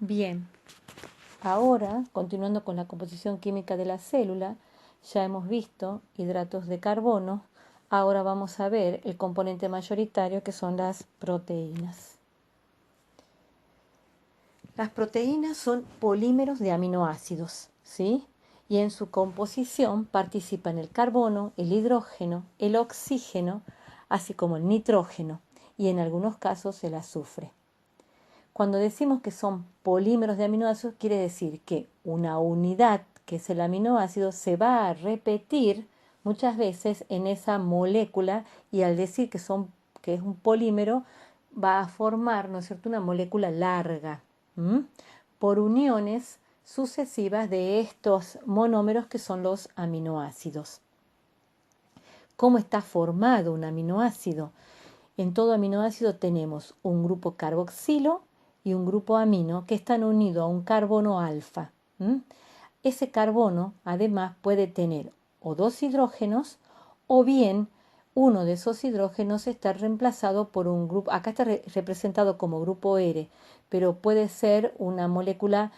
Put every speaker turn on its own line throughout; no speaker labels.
Bien, ahora, continuando con la composición química de la célula, ya hemos visto hidratos de carbono, ahora vamos a ver el componente mayoritario que son las proteínas. Las proteínas son polímeros de aminoácidos, ¿sí? Y en su composición participan el carbono, el hidrógeno, el oxígeno, así como el nitrógeno y en algunos casos el azufre. Cuando decimos que son polímeros de aminoácidos, quiere decir que una unidad, que es el aminoácido, se va a repetir muchas veces en esa molécula y al decir que es un polímero, va a formar, ¿no es cierto?, una molécula larga, por uniones sucesivas de estos monómeros que son los aminoácidos. ¿Cómo está formado un aminoácido? En todo aminoácido tenemos un grupo carboxilo y un grupo amino que están unidos a un carbono alfa. Ese carbono además puede tener o dos hidrógenos o bien uno de esos hidrógenos está reemplazado por un grupo, acá está representado como grupo R, pero puede ser una molécula,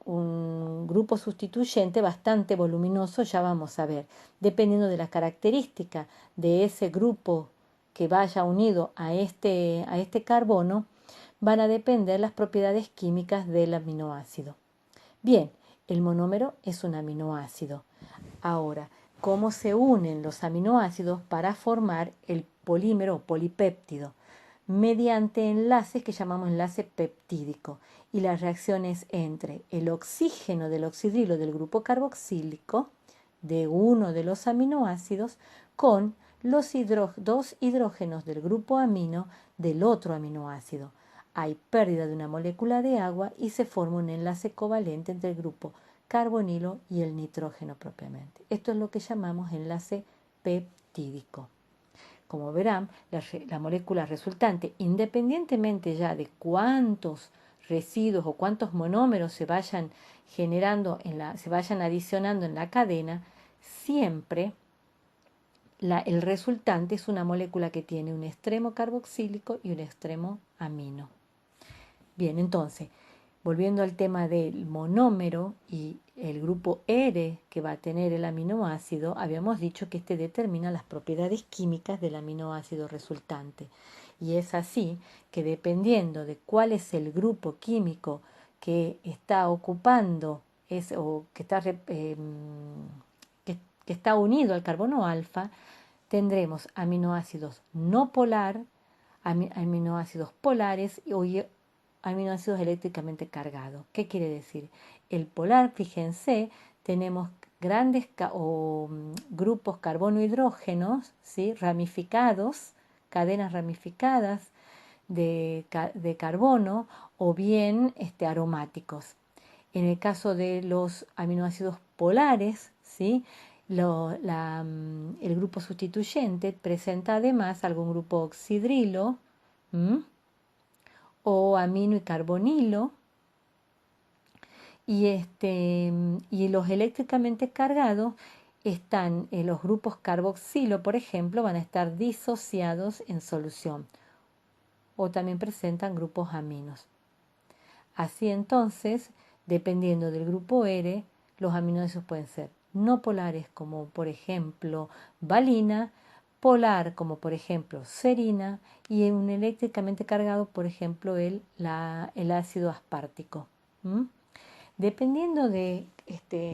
un grupo sustituyente bastante voluminoso, ya vamos a ver, dependiendo de las características de ese grupo que vaya unido a este carbono, van a depender las propiedades químicas del aminoácido. Bien, el monómero es un aminoácido. Ahora, ¿cómo se unen los aminoácidos para formar el polímero o polipéptido? Mediante enlaces que llamamos enlace peptídico y las reacciones entre el oxígeno del oxidrilo del grupo carboxílico de uno de los aminoácidos con los dos hidrógenos del grupo amino del otro aminoácido. Hay pérdida de una molécula de agua y se forma un enlace covalente entre el grupo carbonilo y el nitrógeno propiamente. Esto es lo que llamamos enlace peptídico. Como verán, la molécula resultante, independientemente ya de cuántos residuos o cuántos monómeros se vayan generando, se vayan adicionando en la cadena, siempre el resultante es una molécula que tiene un extremo carboxílico y un extremo amino. Bien, entonces, volviendo al tema del monómero y el grupo R que va a tener el aminoácido, habíamos dicho que este determina las propiedades químicas del aminoácido resultante. Y es así que dependiendo de cuál es el grupo químico que está ocupando o que está unido al carbono alfa, tendremos aminoácidos no polar, aminoácidos polares y aminoácidos eléctricamente cargados. ¿Qué quiere decir? El polar, fíjense, tenemos grandes grupos carbono-hidrógenos, ¿sí?, ramificados, cadenas ramificadas de carbono o bien aromáticos. En el caso de los aminoácidos polares, ¿sí?, el grupo sustituyente presenta además algún grupo oxidrilo, o amino y carbonilo, y los eléctricamente cargados están los grupos carboxilo, por ejemplo, van a estar disociados en solución o también presentan grupos aminos. Así entonces, dependiendo del grupo R, los aminoácidos pueden ser no polares como por ejemplo valina, polar como por ejemplo serina y un eléctricamente cargado por ejemplo el ácido aspartico. Dependiendo de,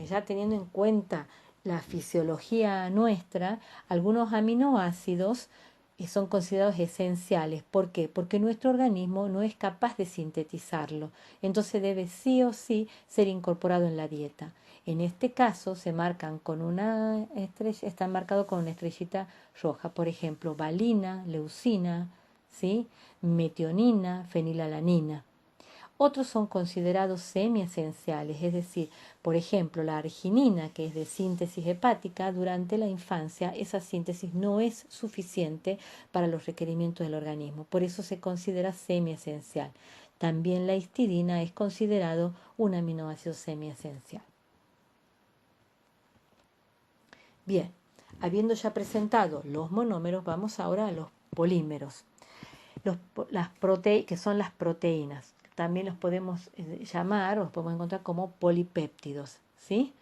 ya teniendo en cuenta la fisiología nuestra, algunos aminoácidos son considerados esenciales. ¿Por qué? Porque nuestro organismo no es capaz de sintetizarlo, entonces debe sí o sí ser incorporado en la dieta. En este caso se marcan con una estrella, están marcados con una estrellita roja, por ejemplo, valina, leucina, ¿sí?, metionina, fenilalanina. Otros son considerados semiesenciales, es decir, por ejemplo, la arginina, que es de síntesis hepática, durante la infancia esa síntesis no es suficiente para los requerimientos del organismo, por eso se considera semiesencial. También la histidina es considerado un aminoácido semiesencial. Bien, habiendo ya presentado los monómeros, vamos ahora a los polímeros. que son las proteínas. También los podemos llamar o los podemos encontrar como polipéptidos, ¿sí?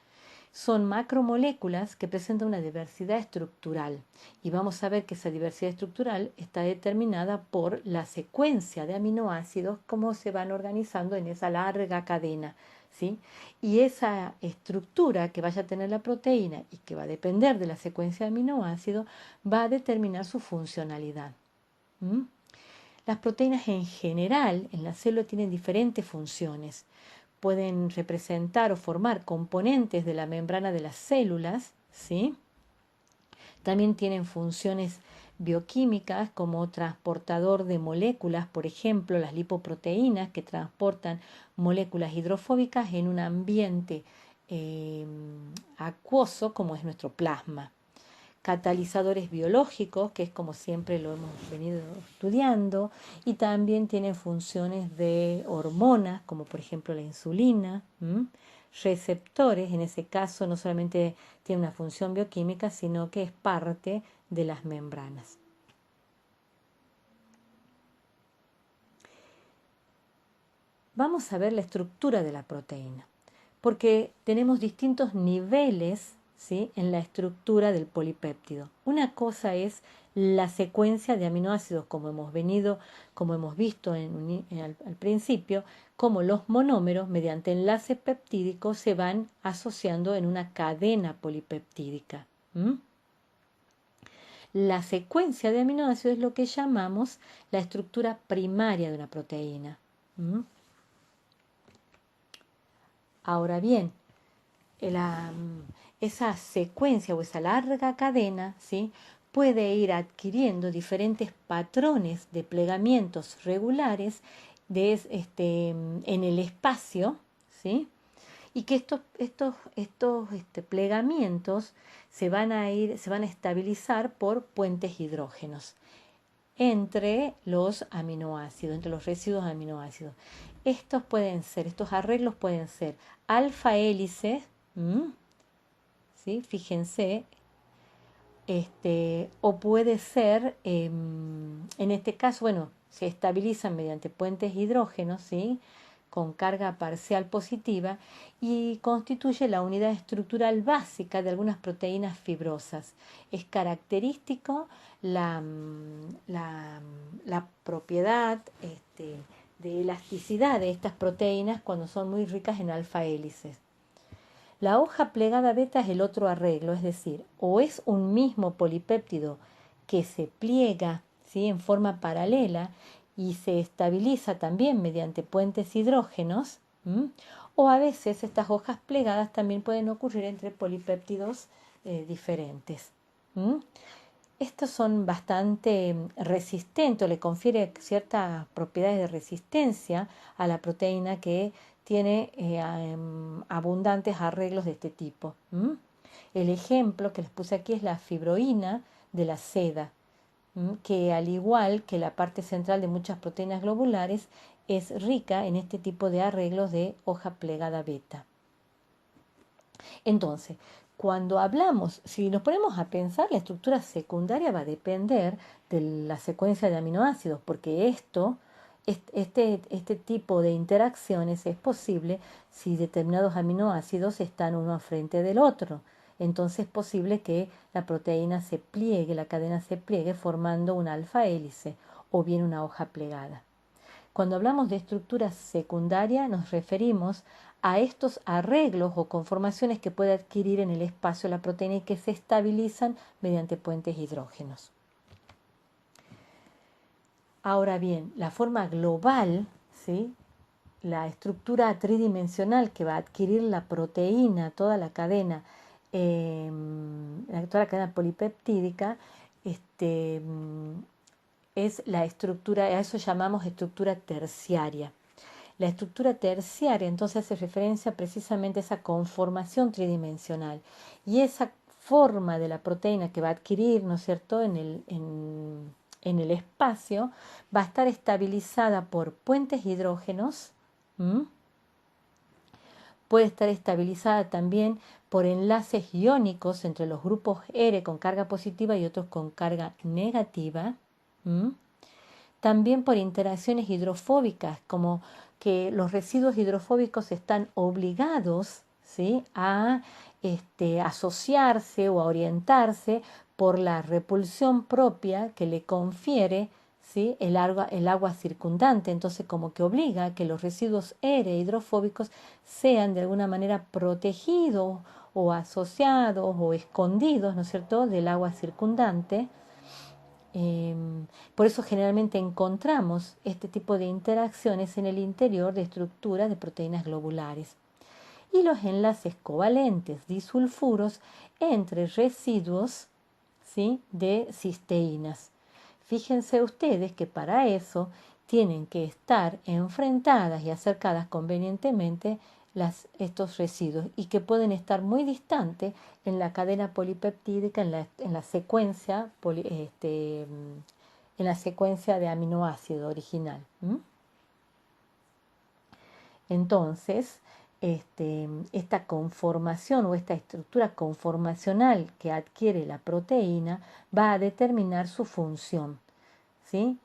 Son macromoléculas que presentan una diversidad estructural y vamos a ver que esa diversidad estructural está determinada por la secuencia de aminoácidos, cómo se van organizando en esa larga cadena, ¿sí? Y esa estructura que vaya a tener la proteína y que va a depender de la secuencia de aminoácidos va a determinar su funcionalidad. ¿Mm? Las proteínas en general en la célula tienen diferentes funciones. Pueden representar o formar componentes de la membrana de las células, ¿sí? También tienen funciones bioquímicas como transportador de moléculas, por ejemplo, las lipoproteínas que transportan moléculas hidrofóbicas en un ambiente acuoso como es nuestro plasma. Catalizadores biológicos, que es como siempre lo hemos venido estudiando, y también tienen funciones de hormonas, como por ejemplo la insulina, receptores, en ese caso no solamente tiene una función bioquímica, sino que es parte de las membranas. Vamos a ver la estructura de la proteína, porque tenemos distintos niveles, ¿sí?, en la estructura del polipéptido. Una cosa es la secuencia de aminoácidos, como hemos visto al principio, como los monómeros, mediante enlaces peptídicos, se van asociando en una cadena polipeptídica. La secuencia de aminoácidos es lo que llamamos la estructura primaria de una proteína. Ahora bien, esa secuencia o esa larga cadena, ¿sí?, puede ir adquiriendo diferentes patrones de plegamientos regulares en el espacio, ¿sí?, y que estos plegamientos se van a estabilizar por puentes hidrógenos entre los aminoácidos, entre los residuos de aminoácidos. Estos arreglos pueden ser alfa hélices, ¿sí? Fíjense, o puede ser, en este caso, bueno, se estabilizan mediante puentes hidrógenos, ¿sí?, con carga parcial positiva, y constituye la unidad estructural básica de algunas proteínas fibrosas. Es característico la propiedad de elasticidad de estas proteínas cuando son muy ricas en alfa hélices. La hoja plegada beta es el otro arreglo, es decir, o es un mismo polipéptido que se pliega, ¿sí?, en forma paralela y se estabiliza también mediante puentes hidrógenos, o a veces estas hojas plegadas también pueden ocurrir entre polipéptidos diferentes. Estos son bastante resistentes, le confiere ciertas propiedades de resistencia a la proteína que tiene abundantes arreglos de este tipo. El ejemplo que les puse aquí es la fibroína de la seda, que al igual que la parte central de muchas proteínas globulares, es rica en este tipo de arreglos de hoja plegada beta. Entonces, cuando hablamos, si nos ponemos a pensar, la estructura secundaria va a depender de la secuencia de aminoácidos, porque este tipo de interacciones es posible si determinados aminoácidos están uno frente del otro. Entonces es posible que la proteína se pliegue, la cadena se pliegue formando una alfa hélice o bien una hoja plegada. Cuando hablamos de estructura secundaria nos referimos a estos arreglos o conformaciones que puede adquirir en el espacio la proteína y que se estabilizan mediante puentes hidrógenos. Ahora bien, la forma global, ¿sí?, la estructura tridimensional que va a adquirir la proteína, toda la cadena polipeptídica, es la estructura, a eso llamamos estructura terciaria. La estructura terciaria entonces hace referencia precisamente a esa conformación tridimensional y esa forma de la proteína que va a adquirir, ¿no es cierto?, en el espacio, va a estar estabilizada por puentes hidrógenos, puede estar estabilizada también por enlaces iónicos entre los grupos R con carga positiva y otros con carga negativa. también por interacciones hidrofóbicas, como que los residuos hidrofóbicos están obligados, ¿sí?, a asociarse o a orientarse por la repulsión propia que le confiere, ¿sí?, el agua circundante. Entonces, como que obliga a que los residuos hidrofóbicos sean de alguna manera protegidos o asociados o escondidos, ¿no es cierto?, del agua circundante. Por eso generalmente encontramos este tipo de interacciones en el interior de estructuras de proteínas globulares. Y los enlaces covalentes disulfuros entre residuos, ¿sí?, de cisteínas. Fíjense ustedes que para eso tienen que estar enfrentadas y acercadas convenientemente estos residuos, y que pueden estar muy distantes en la cadena polipeptídica, en la secuencia de aminoácido original. Entonces, esta conformación o esta estructura conformacional que adquiere la proteína va a determinar su función, ¿sí?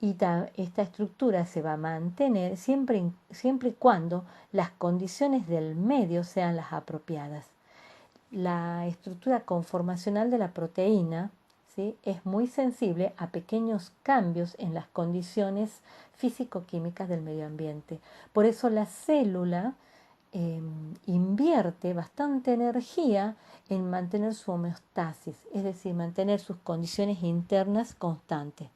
Y esta estructura se va a mantener siempre y cuando las condiciones del medio sean las apropiadas. La estructura conformacional de la proteína, ¿sí?, es muy sensible a pequeños cambios en las condiciones físico-químicas del medio ambiente. Por eso la célula invierte bastante energía en mantener su homeostasis, es decir, mantener sus condiciones internas constantes,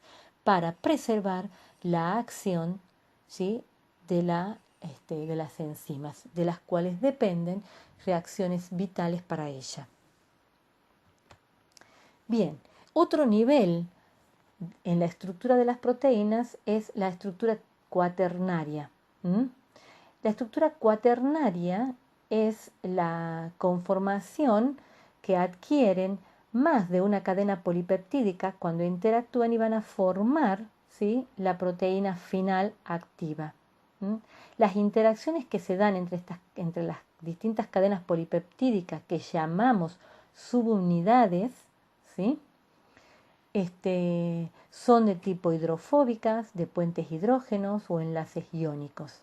para preservar la acción, ¿sí?, de las enzimas, de las cuales dependen reacciones vitales para ella. Bien, otro nivel en la estructura de las proteínas es la estructura cuaternaria. La estructura cuaternaria es la conformación que adquieren más de una cadena polipeptídica cuando interactúan y van a formar, ¿sí?, la proteína final activa. Las interacciones que se dan entre las distintas cadenas polipeptídicas, que llamamos subunidades, ¿sí?, son de tipo hidrofóbicas, de puentes hidrógenos o enlaces iónicos.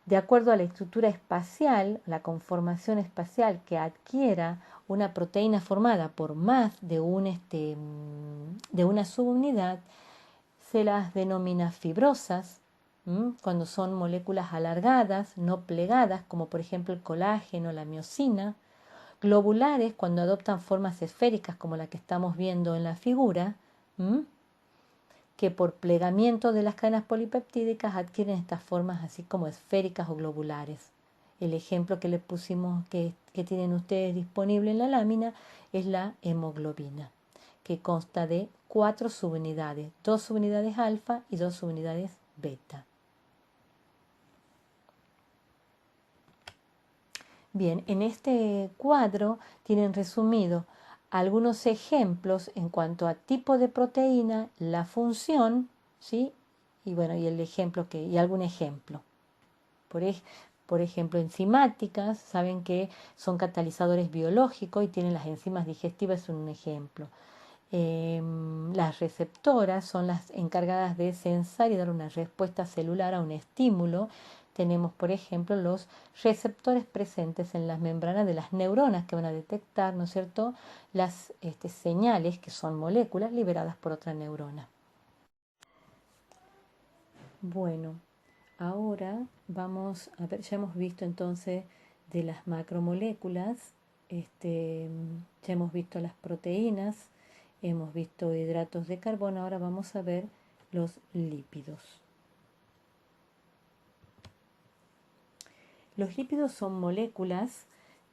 De acuerdo a la estructura espacial, la conformación espacial que adquiera una proteína formada por más de una subunidad, se las denomina fibrosas, cuando son moléculas alargadas, no plegadas, como por ejemplo el colágeno, la miosina; globulares, cuando adoptan formas esféricas, como la que estamos viendo en la figura, que por plegamiento de las cadenas polipeptídicas adquieren estas formas así como esféricas o globulares. El ejemplo que les pusimos, que tienen ustedes disponible en la lámina, es la hemoglobina, que consta de 4 subunidades, 2 subunidades alfa y 2 subunidades beta. Bien, en este cuadro tienen resumido algunos ejemplos en cuanto a tipo de proteína, la función, ¿sí?, y bueno, y el ejemplo y algún ejemplo. Por ejemplo, enzimáticas, saben que son catalizadores biológicos y tienen las enzimas digestivas, es un ejemplo. Las receptoras son las encargadas de sensar y dar una respuesta celular a un estímulo. Tenemos, por ejemplo, los receptores presentes en las membranas de las neuronas, que van a detectar, ¿no es cierto?, las señales, que son moléculas liberadas por otra neurona. Bueno, ahora vamos a ver, ya hemos visto entonces de las macromoléculas, ya hemos visto las proteínas, hemos visto hidratos de carbono. Ahora vamos a ver los lípidos. Los lípidos son moléculas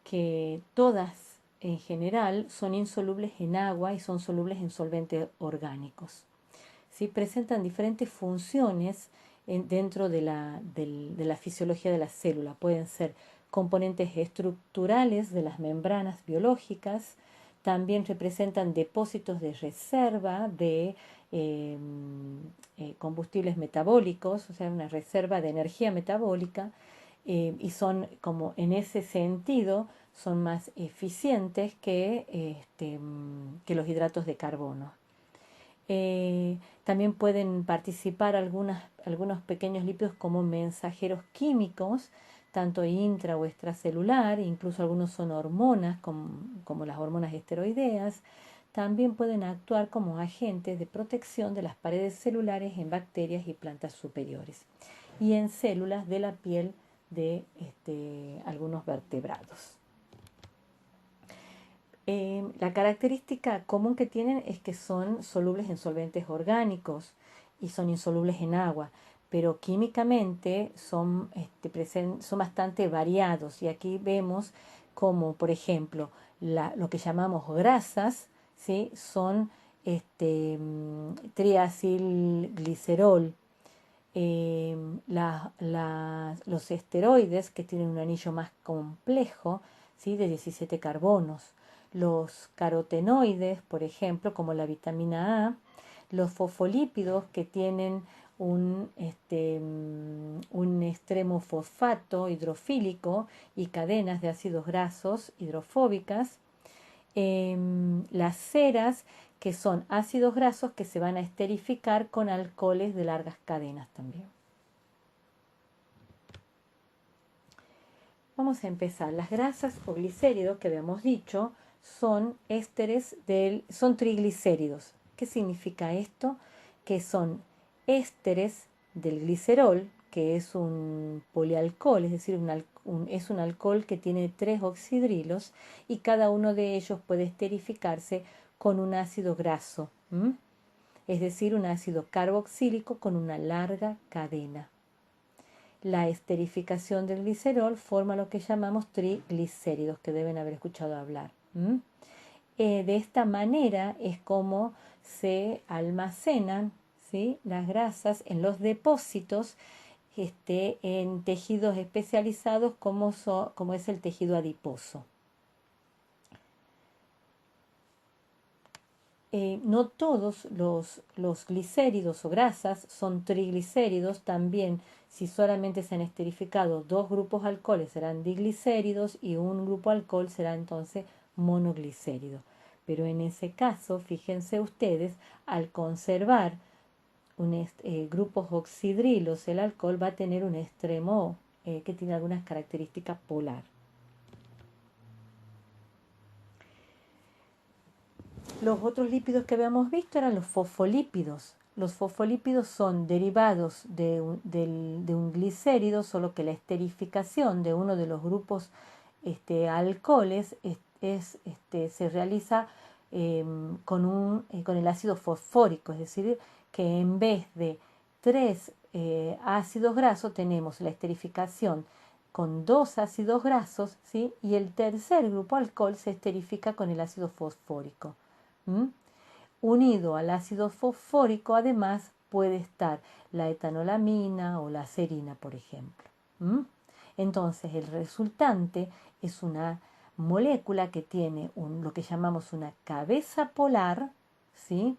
que todas en general son insolubles en agua y son solubles en solventes orgánicos. ¿Sí? Presentan diferentes funciones dentro de la fisiología de la célula. Pueden ser componentes estructurales de las membranas biológicas, también representan depósitos de reserva de combustibles metabólicos, o sea, una reserva de energía metabólica, y son, como en ese sentido, son más eficientes que los hidratos de carbono. También pueden participar algunos pequeños lípidos como mensajeros químicos, tanto intra o extracelular, incluso algunos son hormonas, como las hormonas esteroideas. También pueden actuar como agentes de protección de las paredes celulares en bacterias y plantas superiores y en células de la piel de algunos vertebrados. La característica común que tienen es que son solubles en solventes orgánicos y son insolubles en agua, pero químicamente son bastante variados y aquí vemos como, por ejemplo, lo que llamamos grasas, ¿sí? Son triacilglicerol, los esteroides, que tienen un anillo más complejo, ¿sí? De 17 carbonos, los carotenoides, por ejemplo, como la vitamina A, los fosfolípidos, que tienen un extremo fosfato hidrofílico y cadenas de ácidos grasos hidrofóbicas, las ceras, que son ácidos grasos que se van a esterificar con alcoholes de largas cadenas también. Vamos a empezar. Las grasas o glicéridos que habíamos dicho son son triglicéridos. ¿Qué significa esto? Que son ésteres del glicerol, que es un polialcohol, es decir, es un alcohol que tiene 3 oxidrilos y cada uno de ellos puede esterificarse con un ácido graso, es decir, un ácido carboxílico con una larga cadena. La esterificación del glicerol forma lo que llamamos triglicéridos, que deben haber escuchado hablar. De esta manera es como se almacenan, ¿sí?, las grasas en los depósitos en tejidos especializados como es el tejido adiposo. No todos los glicéridos o grasas son triglicéridos. También, si solamente se han esterificado 2 grupos alcoholes, serán diglicéridos, y un grupo alcohol será entonces monoglicérido. Pero en ese caso, fíjense ustedes, al conservar grupos oxidrilos, el alcohol va a tener un extremo que tiene algunas características polar. Los otros lípidos que habíamos visto eran los fosfolípidos. Los fosfolípidos son derivados de un glicérido, solo que la esterificación de uno de los grupos alcoholes se realiza con el ácido fosfórico, es decir, que en vez de 3 ácidos grasos tenemos la esterificación con 2 ácidos grasos, ¿sí? Y el tercer grupo alcohol se esterifica con el ácido fosfórico. Unido al ácido fosfórico, además, puede estar la etanolamina o la serina, por ejemplo. Entonces, el resultante es una molécula que tiene lo que llamamos una cabeza polar, ¿sí?,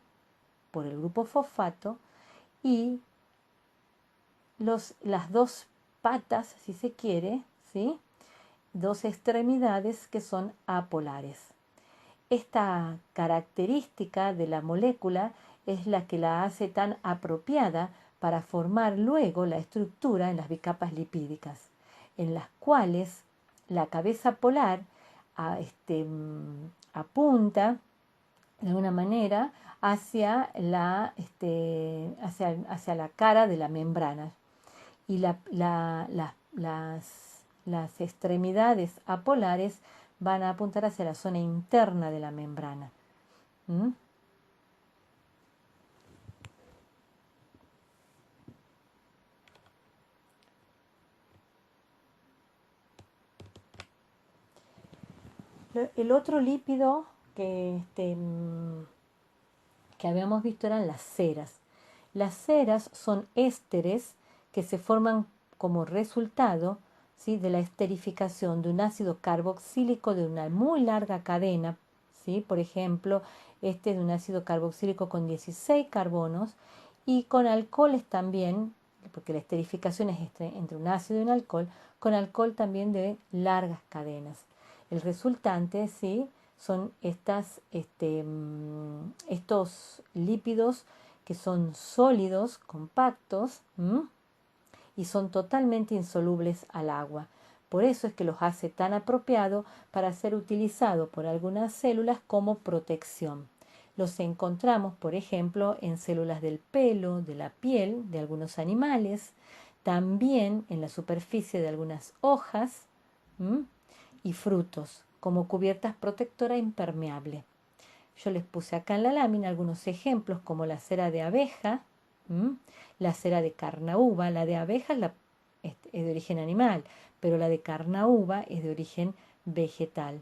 por el grupo fosfato, y las 2 patas, si se quiere, ¿sí?, 2 extremidades que son apolares. Esta característica de la molécula es la que la hace tan apropiada para formar luego la estructura en las bicapas lipídicas, en las cuales la cabeza polar apunta de alguna manera hacia hacia la cara de la membrana, y las extremidades apolares van a apuntar hacia la zona interna de la membrana. El otro lípido que habíamos visto eran las ceras. Las ceras son ésteres que se forman como resultado, ¿sí?, de la esterificación de un ácido carboxílico de una muy larga cadena, ¿sí? Por ejemplo, este es de un ácido carboxílico con 16 carbonos, y con alcoholes también, porque la esterificación es entre un ácido y un alcohol, con alcohol también de largas cadenas. El resultante, ¿sí?, son estos lípidos que son sólidos, compactos, y son totalmente insolubles al agua. Por eso es que los hace tan apropiado para ser utilizado por algunas células como protección. Los encontramos, por ejemplo, en células del pelo, de la piel, de algunos animales, también en la superficie de algunas hojas y frutos, como cubiertas protectora impermeable. Yo les puse acá en la lámina algunos ejemplos como la cera de abeja, la cera de carnaúba. La de abeja es de origen animal, pero la de carnaúba es de origen vegetal.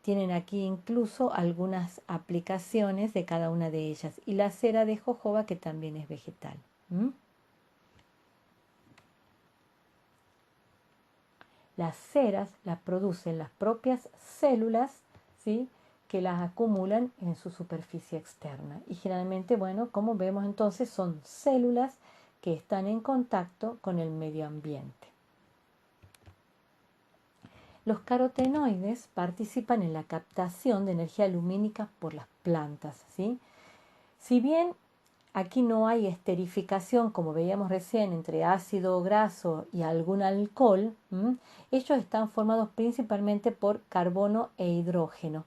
Tienen aquí incluso algunas aplicaciones de cada una de ellas. Y la cera de jojoba, que también es vegetal. Las ceras las producen las propias células, ¿sí?, que las acumulan en su superficie externa. Y generalmente, bueno, como vemos entonces, son células que están en contacto con el medio ambiente. Los carotenoides participan en la captación de energía lumínica por las plantas, ¿sí? Si bien aquí no hay esterificación, como veíamos recién, entre ácido graso y algún alcohol, ellos están formados principalmente por carbono e hidrógeno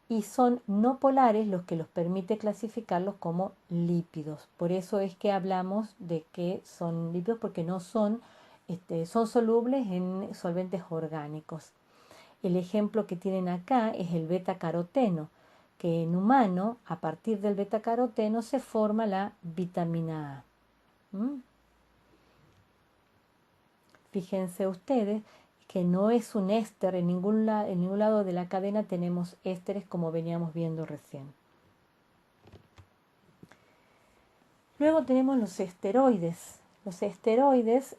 y son no polares, los que los permite clasificarlos como lípidos. Por eso es que hablamos de que son lípidos, porque no son, son solubles en solventes orgánicos. El ejemplo que tienen acá es el beta-caroteno, que en humano, a partir del beta-caroteno, se forma la vitamina A. Fíjense ustedes que no es un éster, en ningún lado de la cadena tenemos ésteres como veníamos viendo recién. Luego tenemos los esteroides. Los esteroides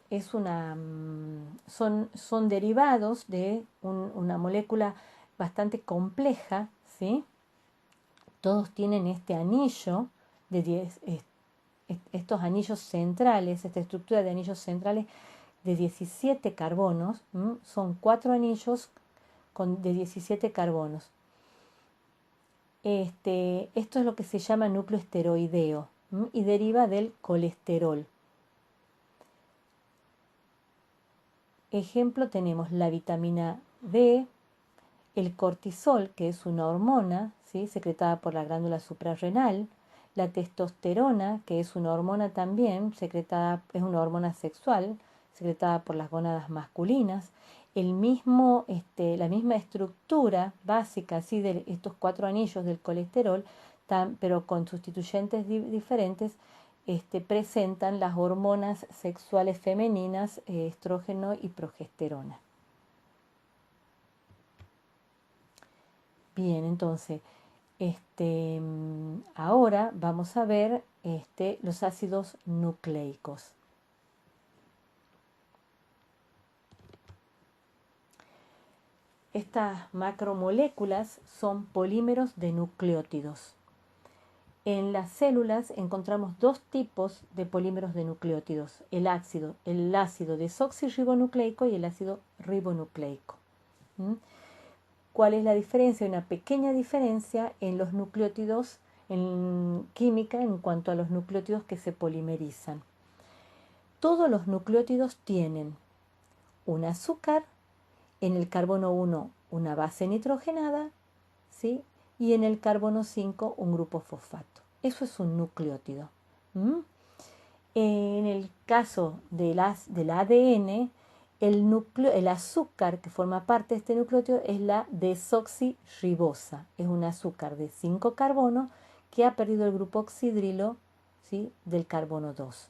son derivados de una molécula bastante compleja, ¿sí? Todos tienen este anillo de estos anillos centrales, esta estructura de anillos centrales de 17 carbonos. Son 4 anillos de 17 carbonos. Esto es lo que se llama núcleo esteroideo y deriva del colesterol. Ejemplo, tenemos la vitamina D, el cortisol, que es una hormona, ¿sí?, secretada por la glándula suprarrenal, la testosterona, que es una hormona también, es una hormona sexual, secretada por las gónadas masculinas, la misma estructura básica, así, de estos 4 anillos del colesterol, pero con sustituyentes diferentes, presentan las hormonas sexuales femeninas, estrógeno y progesterona. Bien, entonces, ahora vamos a ver los ácidos nucleicos. Estas macromoléculas son polímeros de nucleótidos. En las células encontramos 2 tipos de polímeros de nucleótidos, el ácido desoxirribonucleico y el ácido ribonucleico. ¿Cuál es la diferencia? Una pequeña diferencia en los nucleótidos, en química, en cuanto a los nucleótidos que se polimerizan. Todos los nucleótidos tienen un azúcar, en el carbono 1 una base nitrogenada, ¿sí?, y en el carbono 5 un grupo fosfato. Eso es un nucleótido. En el caso del ADN, el azúcar que forma parte de este nucleótido es la desoxirribosa. Es un azúcar de 5 carbonos que ha perdido el grupo oxidrilo, ¿sí?, del carbono 2.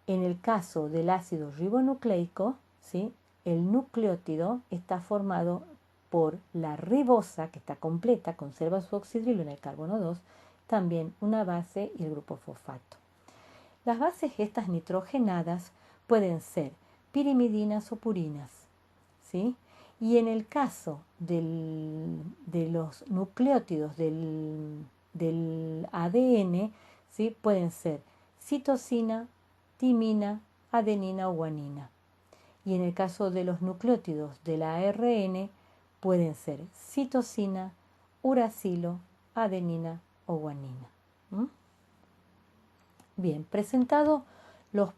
En el caso del ácido ribonucleico, ¿sí?, el nucleótido está formado por la ribosa, que está completa, conserva su oxidrilo en el carbono 2, también una base y el grupo fosfato. Las bases estas nitrogenadas pueden ser pirimidinas o purinas, ¿sí? Y en el caso de los nucleótidos del ADN, ¿sí?, pueden ser citosina, timina, adenina o guanina. Y en el caso de los nucleótidos del ARN, Pueden ser citosina, uracilo, adenina o guanina. ¿Mm? Bien, presentados los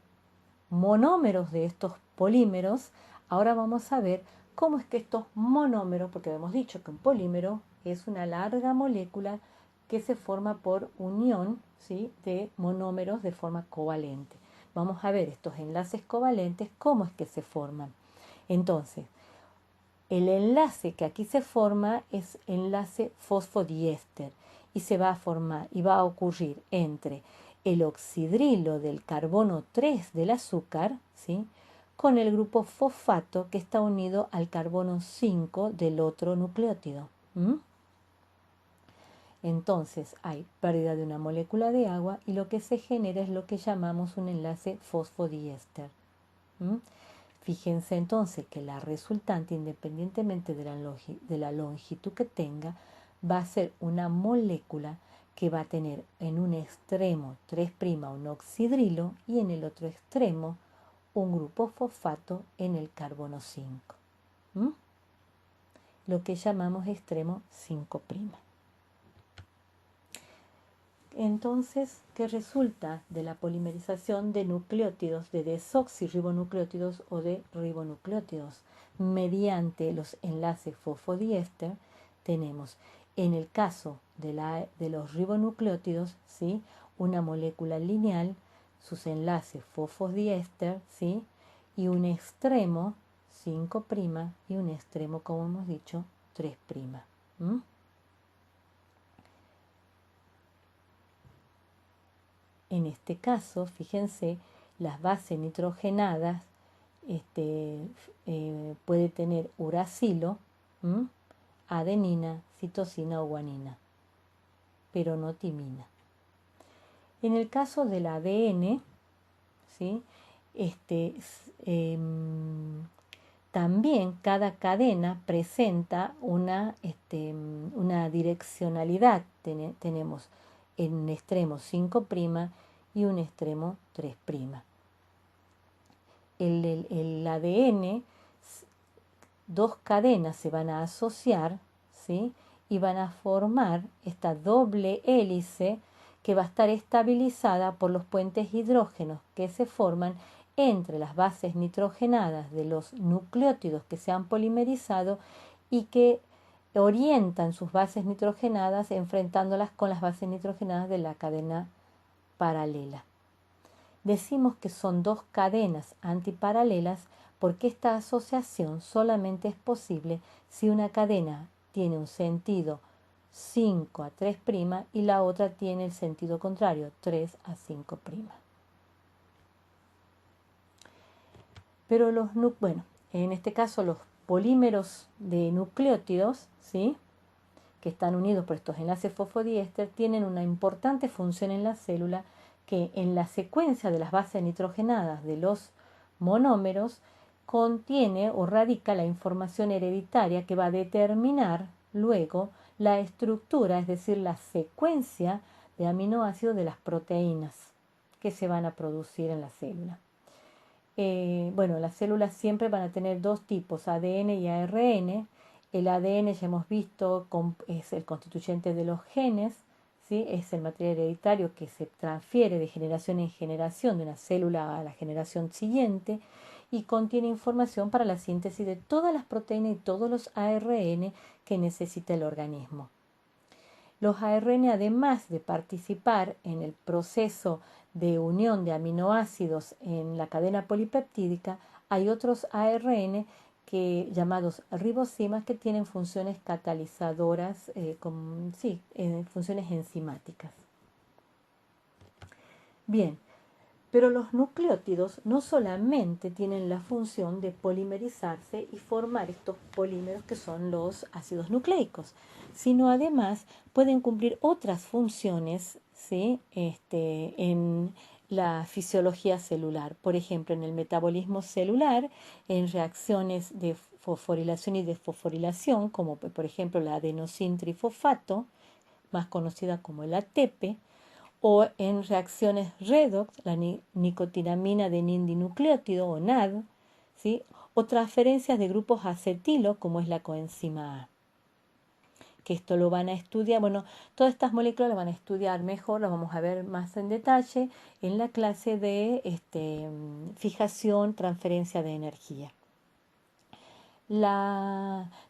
monómeros de estos polímeros, ahora vamos a ver cómo es que estos monómeros, porque hemos dicho que un polímero es una larga molécula que se forma por unión, ¿sí?, de monómeros de forma covalente. Vamos a ver estos enlaces covalentes, cómo es que se forman. Entonces, el enlace que aquí se forma es enlace fosfodiéster y se va a formar y va a ocurrir entre el oxidrilo del carbono 3 del azúcar, ¿sí?, con el grupo fosfato que está unido al carbono 5 del otro nucleótido. ¿Mm? Entonces hay pérdida de una molécula de agua y lo que se genera es lo que llamamos un enlace fosfodiéster. ¿Mm? Fíjense entonces que la resultante, independientemente de la longitud que tenga, va a ser una molécula que va a tener en un extremo 3' un oxidrilo y en el otro extremo un grupo fosfato en el carbono 5. ¿Mm? Lo que llamamos extremo 5'. Entonces, ¿qué resulta de la polimerización de nucleótidos, de desoxirribonucleótidos o de ribonucleótidos? Mediante los enlaces fosfodiéster tenemos, en el caso de los ribonucleótidos, ¿sí?, una molécula lineal, sus enlaces fosfodiéster, ¿sí?, y un extremo 5' y un extremo, como hemos dicho, 3'. ¿Mm? En este caso, fíjense, las bases nitrogenadas puede tener uracilo, adenina, citosina o guanina, pero no timina. En el caso del ADN, ¿sí?, también cada cadena presenta una direccionalidad. Tenemos en un extremo 5' y un extremo 3'. El ADN, dos cadenas se van a asociar, ¿sí?, y van a formar esta doble hélice que va a estar estabilizada por los puentes hidrógenos que se forman entre las bases nitrogenadas de los nucleótidos que se han polimerizado y que orientan sus bases nitrogenadas enfrentándolas con las bases nitrogenadas de la cadena paralela. Decimos que son dos cadenas antiparalelas porque esta asociación solamente es posible si una cadena tiene un sentido 5 a 3' y la otra tiene el sentido contrario, 3 a 5'. Pero en este caso los polímeros de nucleótidos, ¿sí?, que están unidos por estos enlaces fosfodiéster, tienen una importante función en la célula que en la secuencia de las bases nitrogenadas de los monómeros contiene o radica la información hereditaria que va a determinar luego la estructura, es decir, la secuencia de aminoácidos de las proteínas que se van a producir en la célula. Las células siempre van a tener dos tipos, ADN y ARN. El ADN ya hemos visto es el constituyente de los genes, ¿sí?, es el material hereditario que se transfiere de generación en generación de una célula a la generación siguiente y contiene información para la síntesis de todas las proteínas y todos los ARN que necesita el organismo. Los ARN, además de participar en el proceso de unión de aminoácidos en la cadena polipeptídica, hay otros ARN llamados ribosimas que tienen funciones catalizadoras, funciones enzimáticas. Bien, pero los nucleótidos no solamente tienen la función de polimerizarse y formar estos polímeros que son los ácidos nucleicos, sino además pueden cumplir otras funciones, ¿sí?, en la fisiología celular. Por ejemplo, en el metabolismo celular, en reacciones de fosforilación y desfosforilación, como por ejemplo la adenosintrifosfato, más conocida como el ATP, o en reacciones redox, la nicotinamina adenindinucleótido o NAD, ¿sí?, o transferencias de grupos acetilo, como es la coenzima A. Que esto lo van a estudiar, bueno, todas estas moléculas las van a estudiar mejor, las vamos a ver más en detalle en la clase de fijación, transferencia de energía.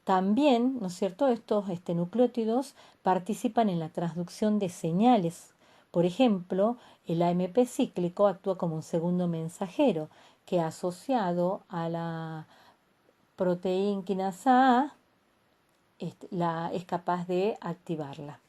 También, ¿no es cierto?, estos nucleótidos participan en la transducción de señales. Por ejemplo, el AMP cíclico actúa como un segundo mensajero que asociado a la proteína quinasa A es capaz de activarla.